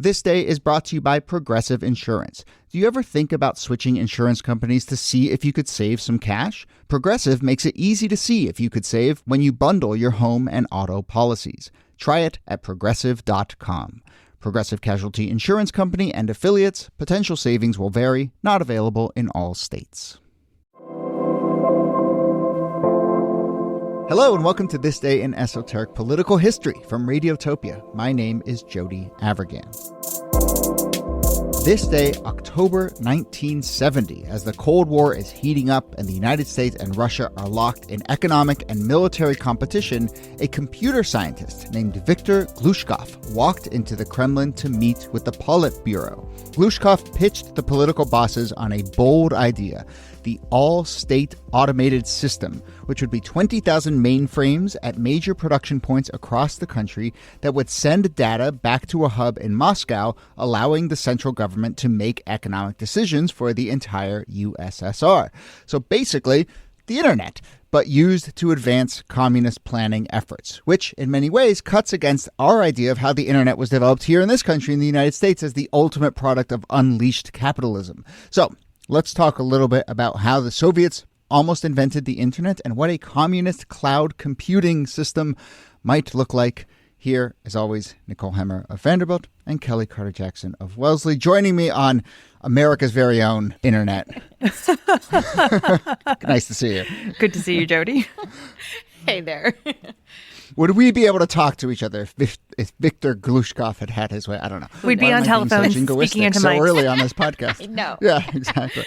This day is brought to you by Progressive Insurance. Do you ever think about switching insurance companies to see if you could save some cash? Progressive makes it easy to see if you could save when you bundle your home and auto policies. Try it at Progressive.com. Progressive Casualty Insurance Company and Affiliates. Potential savings will vary. Not available in all states. Hello and welcome to This Day in Esoteric Political History from Radiotopia. My name is Jody Avirgan. This day, October 1970, as the Cold War is heating up and the United States and Russia are locked in economic and military competition, a computer scientist named Victor Glushkov walked into the Kremlin to meet with the Politburo. Glushkov pitched the political bosses on a bold idea: the all-state automated system, which would be 20,000 mainframes at major production points across the country that would send data back to a hub in Moscow, allowing the central government to make economic decisions for the entire USSR. So basically, the internet, but used to advance communist planning efforts, which in many ways cuts against our idea of how the internet was developed here in this country in the United States as the ultimate product of unleashed capitalism. So let's talk a little bit about how the Soviets almost invented the internet and what a communist cloud computing system might look like. Here, as always, Nicole Hemmer of Vanderbilt and Kelly Carter-Jackson of Wellesley, joining me on America's very own internet. Nice to see you. Good to see you, Jody. Hey there. Would we be able to talk to each other if Victor Glushkov had his way? I don't know. We'd be on telephones speaking into so mics. early on this podcast. No. Yeah, exactly.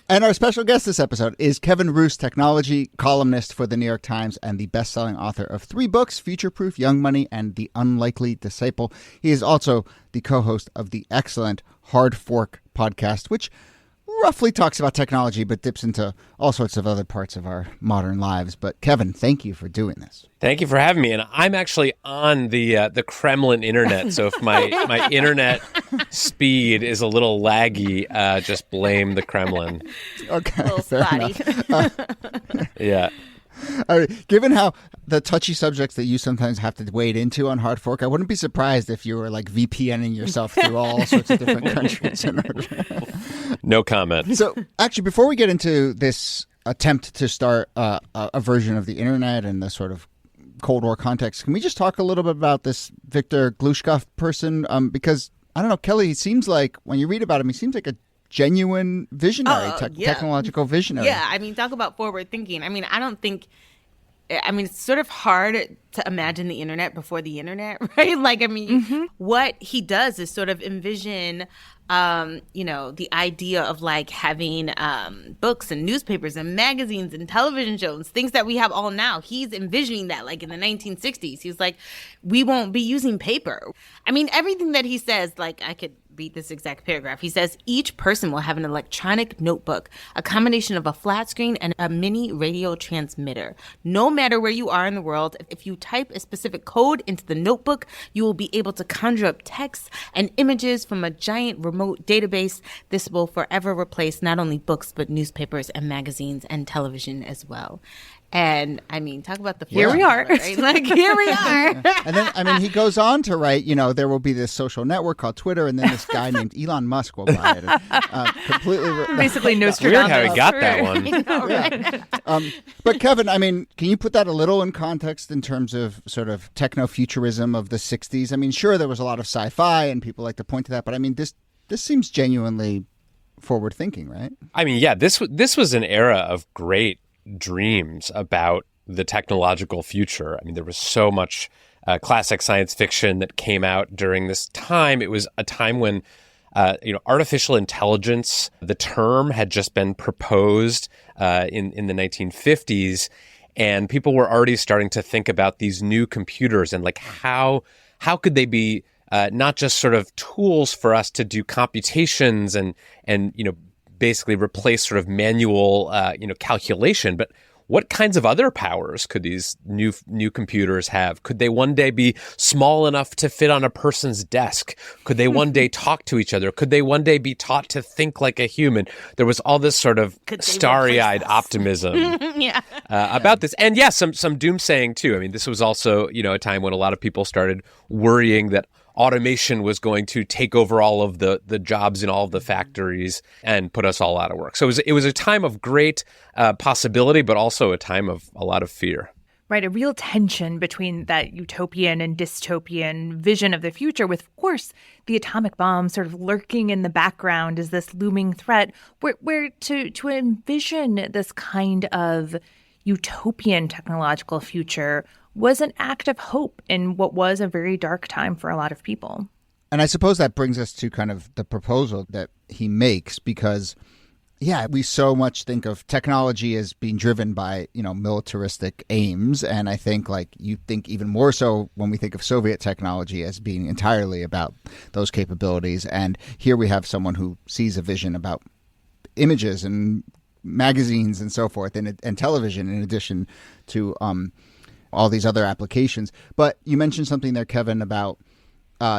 And our special guest this episode is Kevin Roose, technology columnist for the New York Times and the best-selling author of 3 books, Future Proof, Young Money, and The Unlikely Disciple. He is also the co-host of the excellent Hard Fork podcast, which roughly talks about technology but dips into all sorts of other parts of our modern lives. But Kevin, thank you for doing this. Thank you for having me. And I'm actually on the Kremlin internet, so if my internet speed is a little laggy, just blame the Kremlin. Okay, A little fair spotty. enough. Yeah. Given how the touchy subjects that you sometimes have to wade into on Hard Fork, I wouldn't be surprised if you were like VPNing yourself through all sorts of different countries. No comment. So actually, before we get into this attempt to start a version of the internet and the sort of Cold War context, can we just talk a little bit about this Victor Glushkov person? Because, I don't know, Kelly, he seems like, when you read about him, he seems like a genuine visionary, technological visionary. Yeah, I mean, talk about forward thinking. I mean, it's sort of hard to imagine the internet before the internet, right? Like, I mean, what he does is sort of envision, the idea of like having books and newspapers and magazines and television shows, things that we have all now. He's envisioning that like in the 1960s. He's like, we won't be using paper. I mean, everything that he says, like I could read this exact paragraph. He says, each person will have an electronic notebook, a combination of a flat screen and a mini radio transmitter. No matter where you are in the world, if you type a specific code into the notebook, you will be able to conjure up text and images from a giant remote database. This will forever replace not only books, but newspapers and magazines and television as well. And I mean, talk about the here we are, right? Like here we are. And then, I mean, he goes on to write, there will be this social network called Twitter, and then this guy named Elon Musk will buy it. And, basically Weird Nostradamus. how he got that one. Know, right? but Kevin, I mean, can you put that a little in context in terms of sort of techno-futurism of the 60s? I mean, sure, there was a lot of sci-fi, and people like to point to that, but I mean, this seems genuinely forward-thinking, right? I mean, yeah, this was an era of great dreams about the technological future. I mean, there was so much classic science fiction that came out during this time. It was a time when, artificial intelligence, the term had just been proposed in the 1950s, and people were already starting to think about these new computers and like how could they be not just sort of tools for us to do computations and basically replace sort of manual, calculation. But what kinds of other powers could these new computers have? Could they one day be small enough to fit on a person's desk? Could they one day talk to each other? Could they one day be taught to think like a human? There was all this sort of starry-eyed optimism about this. And yes, some doomsaying too. I mean, this was also, a time when a lot of people started worrying that automation was going to take over all of the jobs in all of the factories and put us all out of work. So it was a time of great possibility, but also a time of a lot of fear. Right, a real tension between that utopian and dystopian vision of the future with, of course, the atomic bomb sort of lurking in the background as this looming threat, where to envision this kind of utopian technological future was an act of hope in what was a very dark time for a lot of people. And I suppose that brings us to kind of the proposal that he makes, because we so much think of technology as being driven by, militaristic aims. And I think you think even more so when we think of Soviet technology as being entirely about those capabilities. And here we have someone who sees a vision about images and magazines and so forth and television in addition to all these other applications. But you mentioned something there, Kevin, about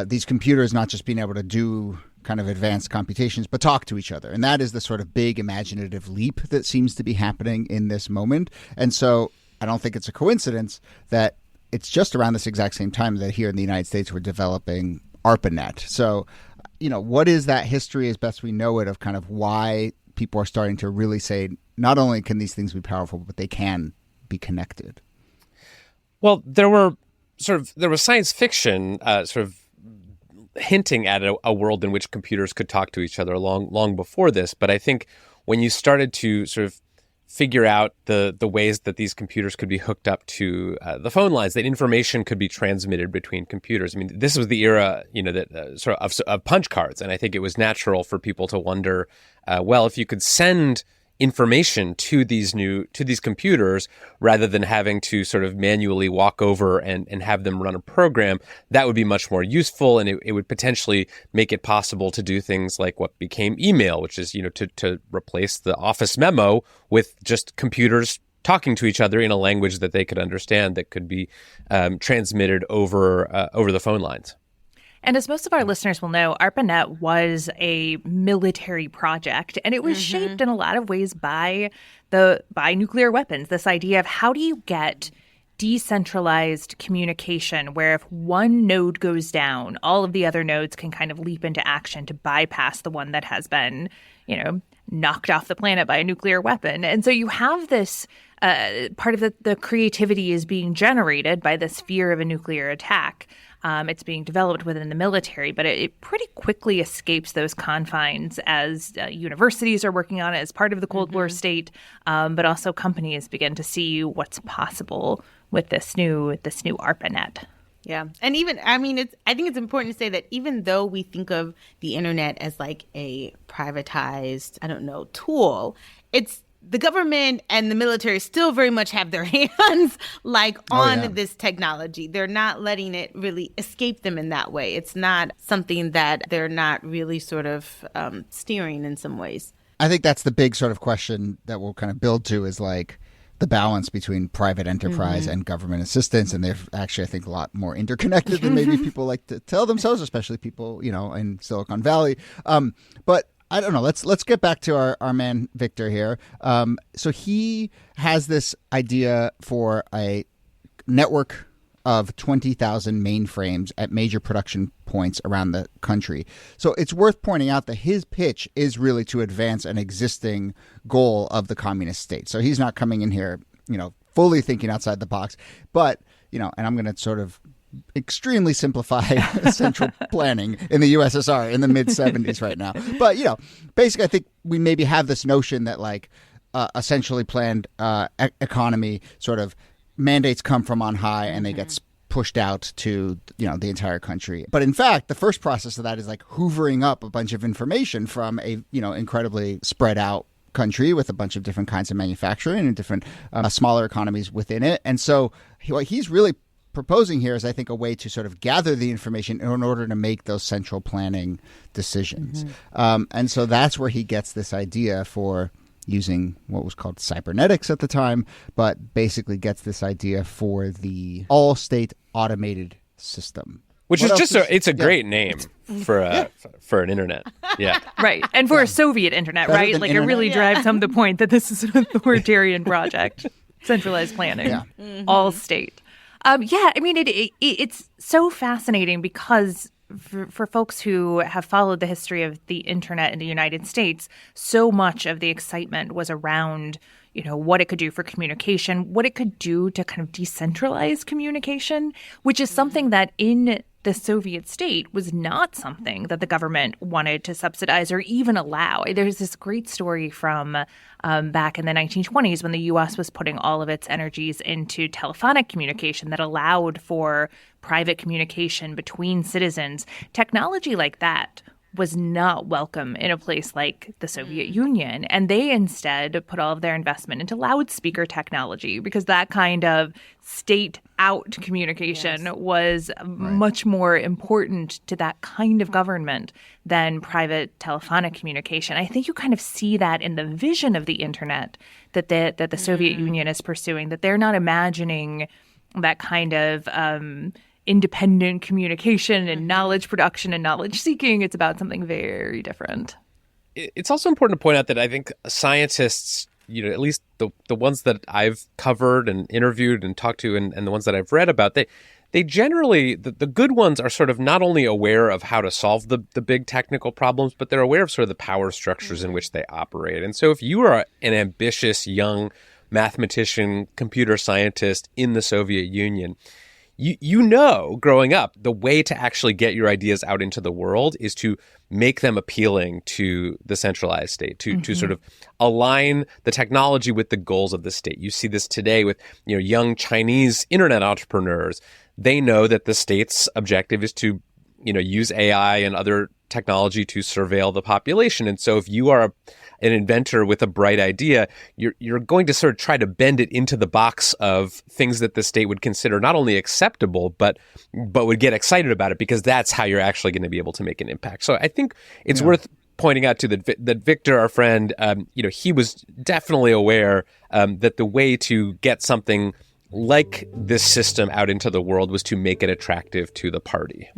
these computers not just being able to do kind of advanced computations, but talk to each other. And that is the sort of big imaginative leap that seems to be happening in this moment. And so I don't think it's a coincidence that it's just around this exact same time that here in the United States we're developing ARPANET. So, what is that history as best we know it of kind of why people are starting to really say not only can these things be powerful, but they can be connected? Well, there was science fiction sort of hinting at a world in which computers could talk to each other long before this. But I think when you started to sort of figure out the ways that these computers could be hooked up to the phone lines, that information could be transmitted between computers. I mean, this was the era, that sort of punch cards. And I think it was natural for people to wonder, if you could send information to these computers rather than having to sort of manually walk over and have them run a program, that would be much more useful, and it would potentially make it possible to do things like what became email, which is to replace the office memo with just computers talking to each other in a language that they could understand that could be transmitted over the phone lines. And as most of our listeners will know, ARPANET was a military project, and it was shaped in a lot of ways by nuclear weapons. This idea of how do you get decentralized communication where if one node goes down, all of the other nodes can kind of leap into action to bypass the one that has been, knocked off the planet by a nuclear weapon. And so you have this part of the creativity is being generated by this fear of a nuclear attack. It's being developed within the military, but it pretty quickly escapes those confines as universities are working on it as part of the Cold War state, but also companies begin to see what's possible with this new ARPANET. Yeah. And I think it's important to say that even though we think of the internet as like a privatized, tool, the government and the military still very much have their hands on this technology. They're not letting it really escape them in that way. It's not something that they're not really sort of steering in some ways. I think that's the big sort of question that we'll kind of build to is the balance between private enterprise and government assistance. And they're actually, I think, a lot more interconnected than maybe people like to tell themselves, especially people, in Silicon Valley. But I don't know. Let's get back to our man Victor here. So he has this idea for a network of 20,000 mainframes at major production points around the country. So it's worth pointing out that his pitch is really to advance an existing goal of the communist state. So he's not coming in here, fully thinking outside the box. But, and I'm going to sort of extremely simplify central planning in the USSR in the mid-70s right now. But, basically I think we maybe have this notion that a centrally planned economy sort of mandates come from on high and they get pushed out to, the entire country. But in fact, the first process of that is hoovering up a bunch of information from a, incredibly spread out country with a bunch of different kinds of manufacturing and different smaller economies within it. And so what he's really proposing here is, I think, a way to sort of gather the information in order to make those central planning decisions. And so that's where he gets this idea for using what was called cybernetics at the time, but basically gets this idea for the all-state automated system. Which is just it's a great name for an internet. Yeah. Right. And for a Soviet internet, right? It really drives home the point that this is an authoritarian project. Centralized planning. All state. It's so fascinating because for folks who have followed the history of the internet in the United States, so much of the excitement was around, what it could do for communication, what it could do to kind of decentralize communication, which is something that in the Soviet state was not something that the government wanted to subsidize or even allow. There's this great story from back in the 1920s when the U.S. was putting all of its energies into telephonic communication that allowed for private communication between citizens. Technology like that was not welcome in a place like the Soviet Union. And they instead put all of their investment into loudspeaker technology because that kind of state-out communication was much more important to that kind of government than private telephonic communication. I think you kind of see that in the vision of the internet that the Soviet Union is pursuing, that they're not imagining that kind of independent communication and knowledge production and knowledge seeking. It's about something very different. It's also important to point out that I think scientists, at least the ones that I've covered and interviewed and talked to and the ones that I've read about, they generally, the good ones are sort of not only aware of how to solve the big technical problems, but they're aware of sort of the power structures in which they operate. And so if you are an ambitious young mathematician, computer scientist in the Soviet Union, growing up, the way to actually get your ideas out into the world is to make them appealing to the centralized state, to sort of align the technology with the goals of the state. You see this today with young Chinese internet entrepreneurs. They know that the state's objective is to use AI and other technology to surveil the population. And so if you are an inventor with a bright idea, you're going to sort of try to bend it into the box of things that the state would consider not only acceptable, but would get excited about it because that's how you're actually going to be able to make an impact. So I think it's worth pointing out that Victor, our friend, he was definitely aware that the way to get something like this system out into the world was to make it attractive to the party.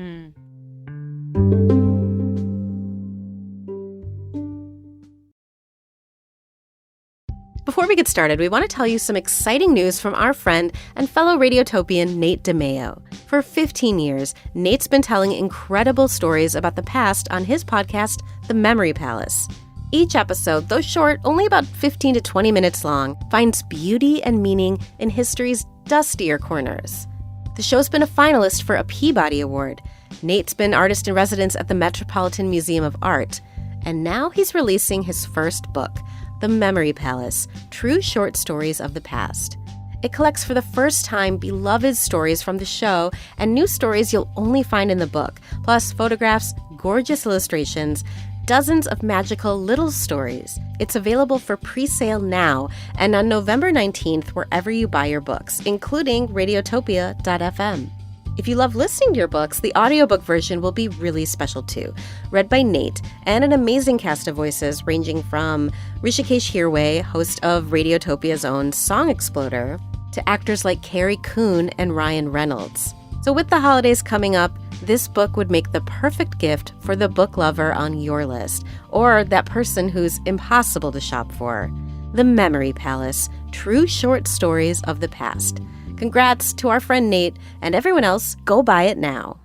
Before we get started, we want to tell you some exciting news from our friend and fellow Radiotopian Nate DeMeo. For 15 years, Nate's been telling incredible stories about the past on his podcast, The Memory Palace. Each episode, though short, only about 15 to 20 minutes long, finds beauty and meaning in history's dustier corners. The show's been a finalist for a Peabody Award. Nate's been artist in residence at the Metropolitan Museum of Art. And now he's releasing his first book, The Memory Palace, True Short Stories of the Past. It collects for the first time beloved stories from the show and new stories you'll only find in the book, plus photographs, gorgeous illustrations, dozens of magical little stories. It's available for pre-sale now and on November 19th wherever you buy your books, including Radiotopia.fm. If you love listening to your books, the audiobook version will be really special too, read by Nate and an amazing cast of voices ranging from Rishikesh Hirway, host of Radiotopia's own Song Exploder, to actors like Carrie Coon and Ryan Reynolds. So with the holidays coming up, this book would make the perfect gift for the book lover on your list, or that person who's impossible to shop for. The Memory Palace, True Short Stories of the Past. Congrats to our friend Nate, and everyone else, go buy it now.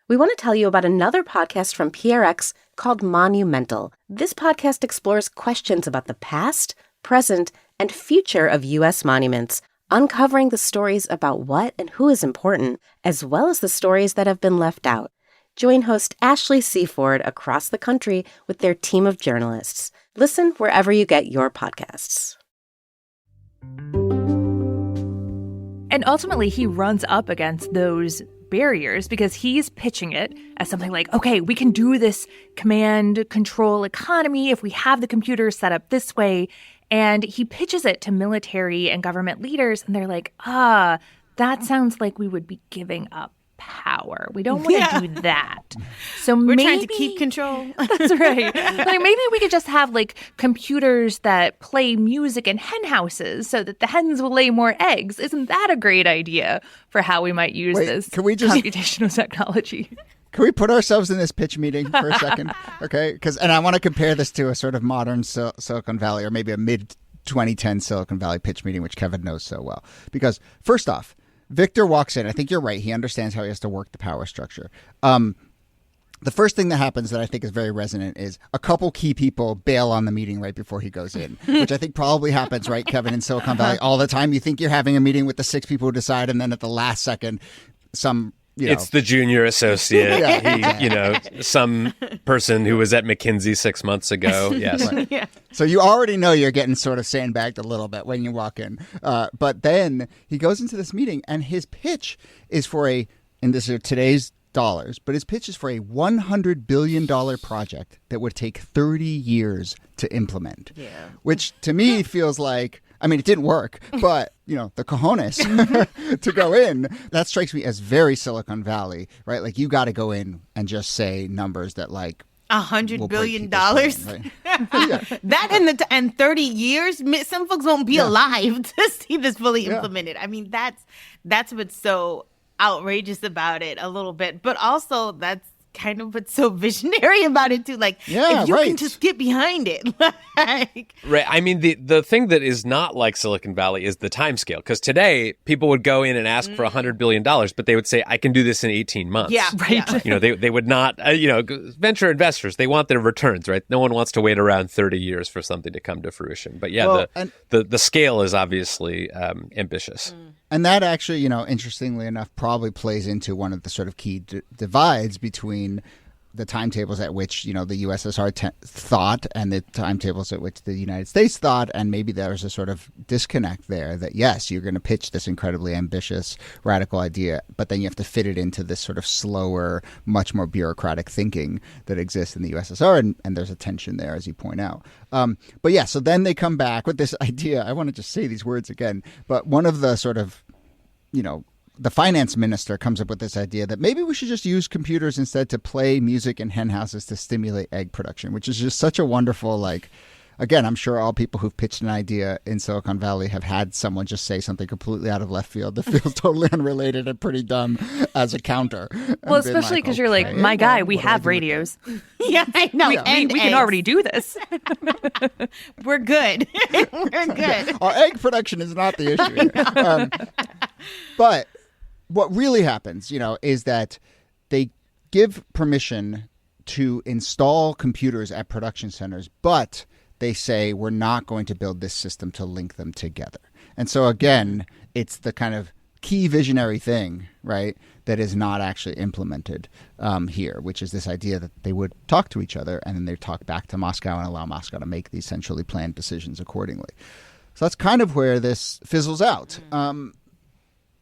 We want to tell you about another podcast from PRX called Monumental. This podcast explores questions about the past, present, and future of U.S. monuments, uncovering the stories about what and who is important, as well as the stories that have been left out. Join host Ashley Seaford across the country with their team of journalists. Listen wherever you get your podcasts. And ultimately, he runs up against those barriers because he's pitching it as something like, okay, we can do this command control economy if we have the computers set up this way. And he pitches it to military and government leaders, and they're like, that sounds like we would be giving up power. We don't want to do that. So we're maybe trying to keep control. That's right. Like maybe we could just have like computers that play music in hen houses so that the hens will lay more eggs. Isn't that a great idea for how we might use this computational technology? Can we put ourselves in this pitch meeting for a second? Okay, and I want to compare this to a sort of modern Silicon Valley or maybe a mid 2010 Silicon Valley pitch meeting, which Kevin knows so well. Because first off, Victor walks in. I think you're right. He understands how he has to work the power structure. The first thing that happens that I think is very resonant is a couple key people bail on the meeting right before he goes in, which I think probably happens, right, Kevin, in Silicon Valley all the time. You think you're having a meeting with the 6 people who decide, and then at the last second, it's the junior associate, some person who was at McKinsey 6 months ago. Yes. Right. Yeah. So you already know you're getting sort of sandbagged a little bit when you walk in. But then he goes into this meeting, and his pitch is for and this is today's dollars, but his pitch is for a $100 billion project that would take 30 years to implement. Yeah. Which to me feels like, it didn't work, but, the cojones to go in, that strikes me as very Silicon Valley, right? Like, you got to go in and just say numbers that, like, $100 billion. Right? Yeah. That and 30 years, some folks won't be alive to see this fully implemented. That's what's so outrageous about it a little bit, but also that's kind of what's so visionary about it too. Like, if you can just get behind it. Right. The thing that is not like Silicon Valley is the time scale. Because today, people would go in and ask for $100 billion, but they would say, I can do this in 18 months. Yeah, right. Yeah. They would not, venture investors, they want their returns, right? No one wants to wait around 30 years for something to come to fruition. But the scale is obviously ambitious. And that actually, interestingly enough, probably plays into one of the sort of key divides between the timetables at which, the USSR thought and the timetables at which the United States thought. And maybe there's a sort of disconnect there that, yes, you're going to pitch this incredibly ambitious, radical idea, but then you have to fit it into this sort of slower, much more bureaucratic thinking that exists in the USSR. And there's a tension there, as you point out. But yeah, so then they come back with this idea. I want to just say these words again, but one of the sort of, the finance minister comes up with this idea that maybe we should just use computers instead to play music in hen houses to stimulate egg production, which is just such a wonderful, again, I'm sure all people who've pitched an idea in Silicon Valley have had someone just say something completely out of left field that feels totally unrelated and pretty dumb as a counter. Well, especially because you're like, my guy, we have radios. Yeah, I know. We can already do this. We're good. We're good. Yeah. Our egg production is not the issue here. But what really happens, is that they give permission to install computers at production centers, but they say we're not going to build this system to link them together. And so, again, it's the kind of key visionary thing, right, that is not actually implemented here, which is this idea that they would talk to each other and then they talk back to Moscow and allow Moscow to make these centrally planned decisions accordingly. So that's kind of where this fizzles out.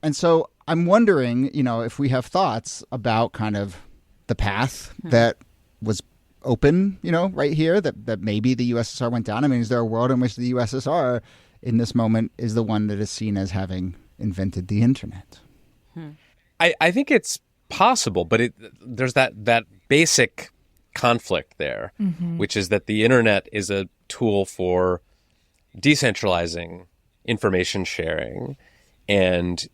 And so I'm wondering, if we have thoughts about kind of the path that was open, right here, that maybe the USSR went down. Is there a world in which the USSR in this moment is the one that is seen as having invented the internet? I think it's possible, but there's that basic conflict there, which is that the internet is a tool for decentralizing information sharing. And,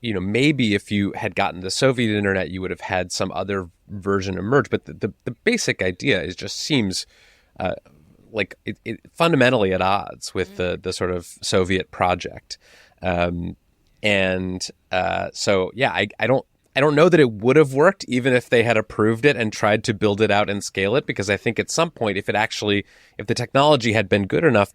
maybe if you had gotten the Soviet internet, you would have had some other version emerge. But the basic idea just seems like it fundamentally at odds with the sort of Soviet project. So, yeah, I don't know that it would have worked even if they had approved it and tried to build it out and scale it, because I think at some point, if the technology had been good enough,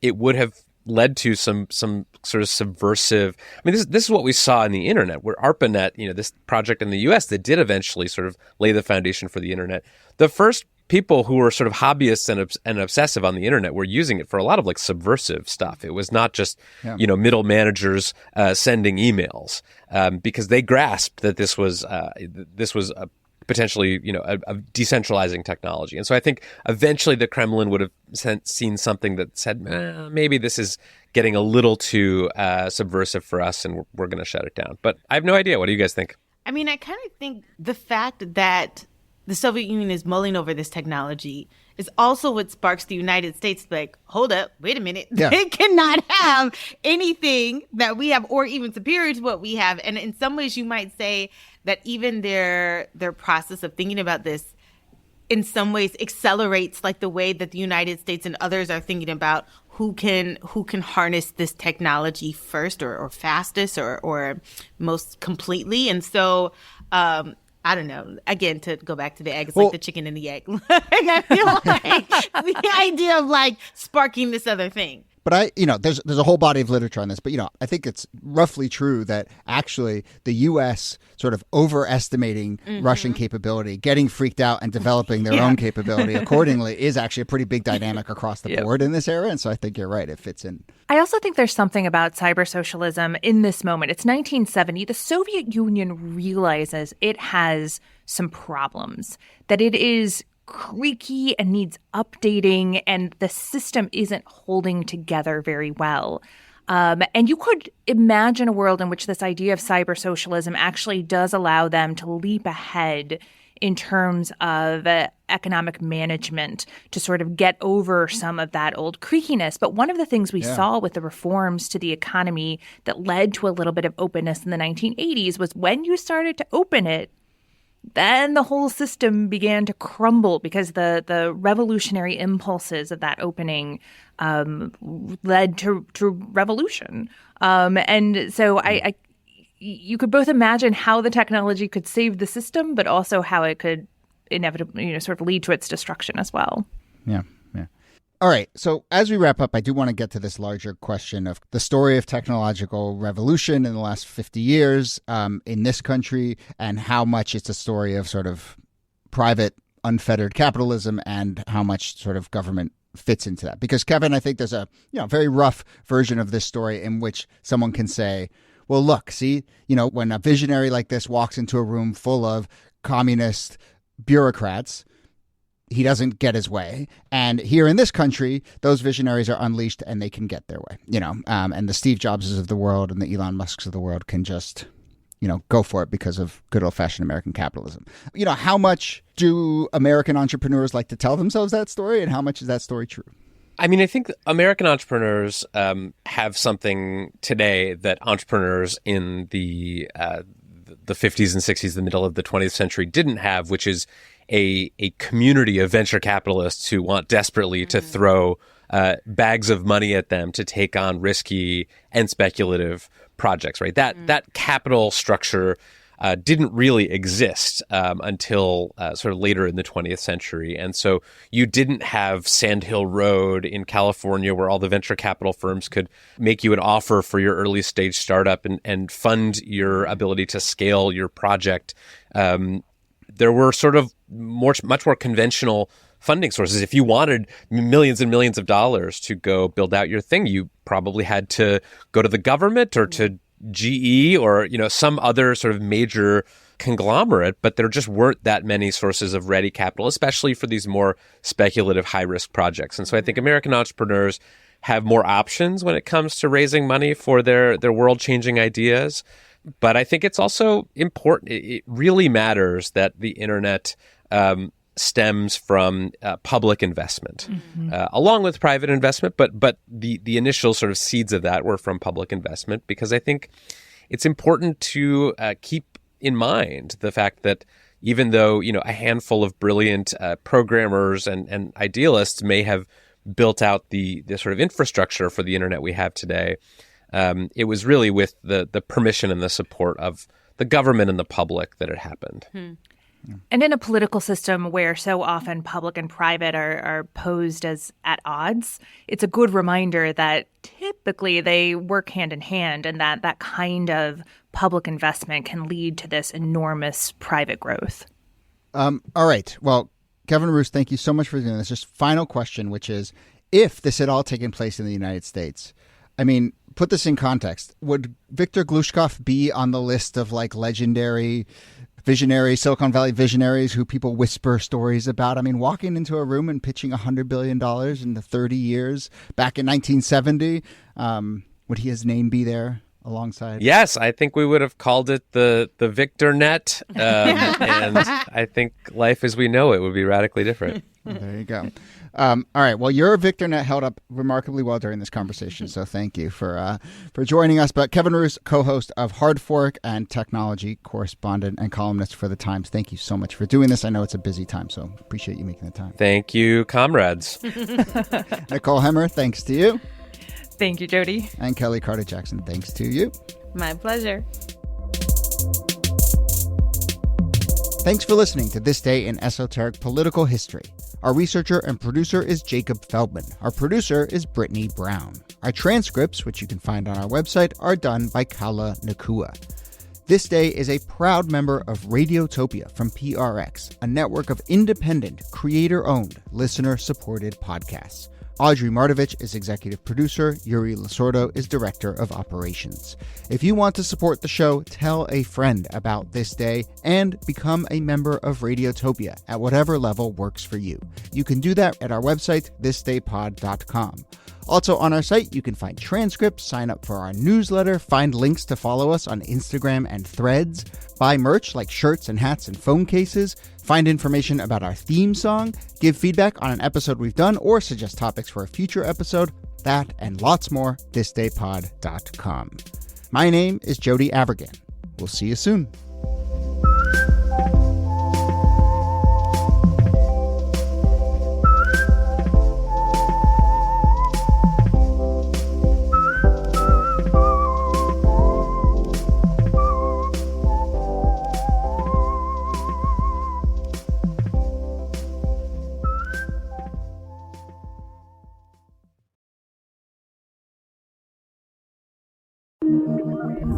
it would have led to some sort of subversive. This is what we saw in the internet, where ARPANET, this project in the US that did eventually sort of lay the foundation for the internet. The first people who were sort of hobbyists and obsessive on the internet were using it for a lot of subversive stuff. It was not just, middle managers sending emails, because they grasped that this was a potentially, a decentralizing technology. And so I think eventually the Kremlin would have seen something that said, maybe this is getting a little too subversive for us and we're going to shut it down. But I have no idea. What do you guys think? I kind of think the fact that the Soviet Union is mulling over this technology is also what sparks the United States like, hold up, wait a minute. Yeah. They cannot have anything that we have or even superior to what we have. And in some ways you might say that even their process of thinking about this in some ways accelerates the way that the United States and others are thinking about who can harness this technology first or fastest or most completely. And so I don't know. Again, to go back to the egg, it's like the chicken and the egg. I feel like the idea of like sparking this other thing. But there's a whole body of literature on this, but I think it's roughly true that actually the U.S. sort of overestimating Russian capability, getting freaked out and developing their own capability accordingly is actually a pretty big dynamic across the board in this era. And so I think you're right. It fits in. I also think there's something about cyber socialism in this moment. It's 1970. The Soviet Union realizes it has some problems, that it is creaky and needs updating, and the system isn't holding together very well. And you could imagine a world in which this idea of cyber socialism actually does allow them to leap ahead in terms of economic management to sort of get over some of that old creakiness. But one of the things we saw with the reforms to the economy that led to a little bit of openness in the 1980s was when you started to open it, then the whole system began to crumble because the revolutionary impulses of that opening led to revolution. And so you could both imagine how the technology could save the system, but also how it could inevitably, sort of lead to its destruction as well. Yeah. All right. So as we wrap up, I do want to get to this larger question of the story of technological revolution in the last 50 years in this country, and how much it's a story of sort of private, unfettered capitalism and how much sort of government fits into that. Because, Kevin, I think there's a very rough version of this story in which someone can say, well, look, see, when a visionary like this walks into a room full of communist bureaucrats, he doesn't get his way. And here in this country, those visionaries are unleashed and they can get their way, and the Steve Jobses of the world and the Elon Musks of the world can just, go for it because of good old fashioned American capitalism. How much do American entrepreneurs like to tell themselves that story, and how much is that story true? I mean, I think American entrepreneurs have something today that entrepreneurs in the 50s and 60s, the middle of the 20th century, didn't have, which is a community of venture capitalists who want desperately to throw bags of money at them to take on risky and speculative projects, right? That capital structure didn't really exist until sort of later in the 20th century. And so you didn't have Sand Hill Road in California where all the venture capital firms could make you an offer for your early stage startup and fund your ability to scale your project. There were sort of much more conventional funding sources. If you wanted millions and millions of dollars to go build out your thing, you probably had to go to the government or to GE or, some other sort of major conglomerate, but there just weren't that many sources of ready capital, especially for these more speculative high-risk projects. And so I think American entrepreneurs have more options when it comes to raising money for their world-changing ideas. But I think it's also important. It really matters that the internet stems from public investment, along with private investment. But the initial sort of seeds of that were from public investment, because I think it's important to keep in mind the fact that even though a handful of brilliant programmers and idealists may have built out the sort of infrastructure for the internet we have today, it was really with the permission and the support of the government and the public that it happened. And in a political system where so often public and private are posed as at odds, it's a good reminder that typically they work hand in hand, and that kind of public investment can lead to this enormous private growth. All right. Well, Kevin Roose, thank you so much for doing this. Just final question, which is, if this had all taken place in the United States, I mean, put this in context. Would Victor Glushkov be on the list of legendary visionaries, Silicon Valley visionaries who people whisper stories about? I mean, walking into a room and pitching $100 billion in the 30 years back in 1970, would his name be there alongside? Yes, I think we would have called it the Victor Net. And I think life as we know it would be radically different. There you go. All right. Well, your VictorNet held up remarkably well during this conversation, so thank you for joining us. But Kevin Roose, co-host of Hard Fork and technology correspondent and columnist for The Times, thank you so much for doing this. I know it's a busy time, so appreciate you making the time. Thank you, comrades. Nicole Hemmer, thanks to you. Thank you, Jody. And Kelly Carter-Jackson, thanks to you. My pleasure. Thanks for listening to This Day in Esoteric Political History. Our researcher and producer is Jacob Feldman. Our producer is Brittany Brown. Our transcripts, which you can find on our website, are done by Kala Nakua. This Day is a proud member of Radiotopia from PRX, a network of independent, creator-owned, listener-supported podcasts. Audrey Martovich is executive producer. Yuri Lasordo is director of operations. If you want to support the show, tell a friend about This Day and become a member of Radiotopia at whatever level works for you. You can do that at our website, thisdaypod.com. Also on our site, you can find transcripts, sign up for our newsletter, find links to follow us on Instagram and Threads, buy merch like shirts and hats and phone cases, find information about our theme song, give feedback on an episode we've done, or suggest topics for a future episode. That and lots more, thisdaypod.com. My name is Jody Avirgan. We'll see you soon.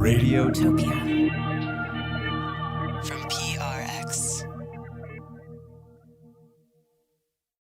Radiotopia.